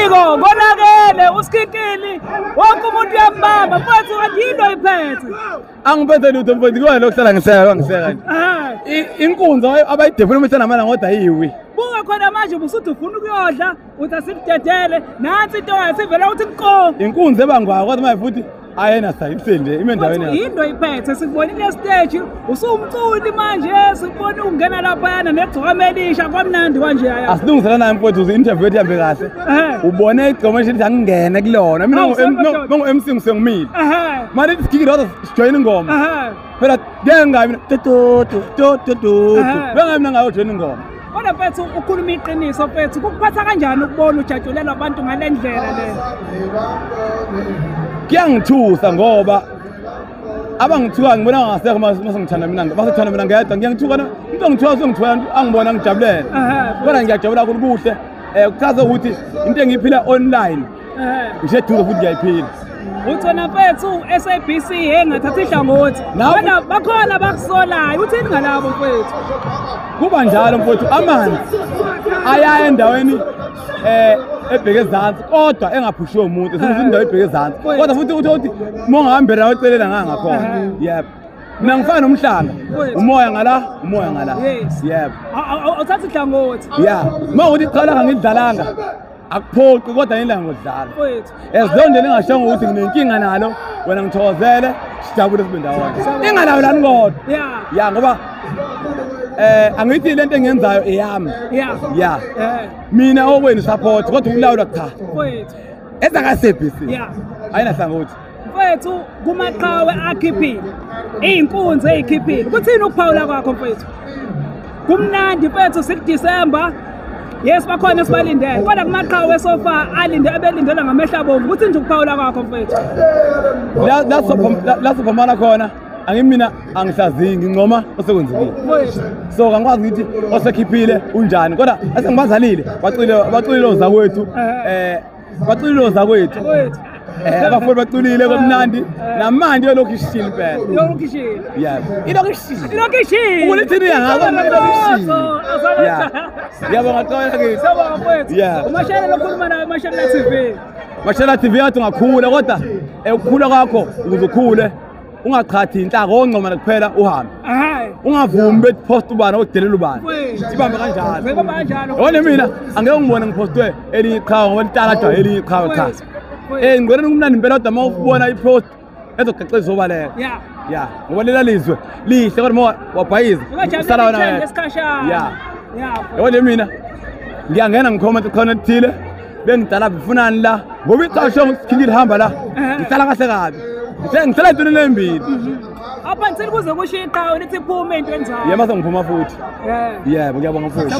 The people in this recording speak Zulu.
Siko konakele usikikili wonke umuntu uyambamba mfethu yinto iphethe angiphethe lutho mfethu kuwena lokuhlala ngiseka nje inkunzi abayidevelopment namana ngoda yiwi buka khona manje ubusuthi ufuna ukuyodla uthi asikudedele nansi into yasivela uthi nko inkunzi ebangwayo kodwa manje futhi ayena sayisende imendaweni yakhe yinto iphethe sikubonile stage usumculi manje sikubona ungena lapha yana negcoma elisha kwamnandi kanje aya asilungisela naye mfowethu interview ethi hambe kahle ubone igcoma elithi angingene kulona mina ngo MC ngisengimile manje isigigi rodo sijoin ingoma phela ngengabi bengabi mina ngayo join ingoma kodwa mfethu ukhuluma iqiniso mfethu kukuphatha kanjani ukubona ujatshulelwa abantu ngalendlela le kuyangithusa ngoba abangithuka ngibona ngasekho masengithanda mina masethanda mina ngedwa ngiyangithuka into ngithuka sengithuka angibona ngijabulele kodwa ngiyajabula kakhulu kuhle kuchaza ukuthi into engiyiphila online ngiseduze futhi ngiyayiphila uthona mfethu SABC engathathi ihlangothi bona bakhona bakusolayo uthini ngalabo mfethu kuba njalo mfowethu amanzi aya endaweni ebheke ezantsi kodwa engaphushiwe umuntu sithi indawo ebheke ezantsi kodwa futhi uthi mongahambela wecelela ngakhona yebo mina ngifana nomhlanga umoya ngala yebo awuthathi ihlangothi yeah mawuthi qala ngangidlalanga akuphoqi kodwa yindlela ngodlala mfethu ezonde ningashongo ukuthi nginenkinga nalo wena ngithokozele sijabule sibe ndawonye ingalawo lani kodwa ya ngoba angithi lento engiyenzayo eyami ya mina okwenu support kodwa ukulawula cha mfethu ezanga SABC ayina hlangothi mfethu kumaqhawe akhiphile izinkunzi ezikhiphile kuthini ukuphawula kwakho mfethu kumnandi mfethu 6 December yes bakhona sibalindele kodwa kumaqhawe sofa abelindela ngamehla abomvu kuthi nje ukuphawula kwakho mfethu la sophumana khona angimina angihlazingi ngincoma osekwenzekile so angikwazi ngithi osekhiphile unjani kodwa asengibazalile baculile zakwethu baculile zakwethu abafundi baculile komnandi namanje yolokhu ishishini impela yolokhu ishishini yebo ilokhu ishishini ulithini yangako ilokhu yabo ngaqala ke saba mfethu umashayela lokhuluma naye Mashayela TV Mashayela TV yathi ungakhula kodwa ukukhula kwakho ukuzukhule ungachathi inhlaka ongcoma kuphela uhambe ungavumi bethi post ubani odelela ubani sibambe kanjalo ngeke kanjalo yona mina angeke ngibone ngipostwe elinye iqhawe ngoba litala jwa elinye iqhawe cha ngibona kumnandi impela kodwa mawubona ipost ezogaxeza zobaleka ngoba lela lizwe lihle kodwa moya wabhayiza usala wona yona mina ngiyangena ngicomment khona ethile bengidala bifunani la ngoba iqasho ngikhindile hamba la ngihlala kahle kabi ngisela into lembili apha ngicela kuze kusho iqhawe lithi iphume into enzayo yema sengiphuma futhi yebo ngiyabonga futhi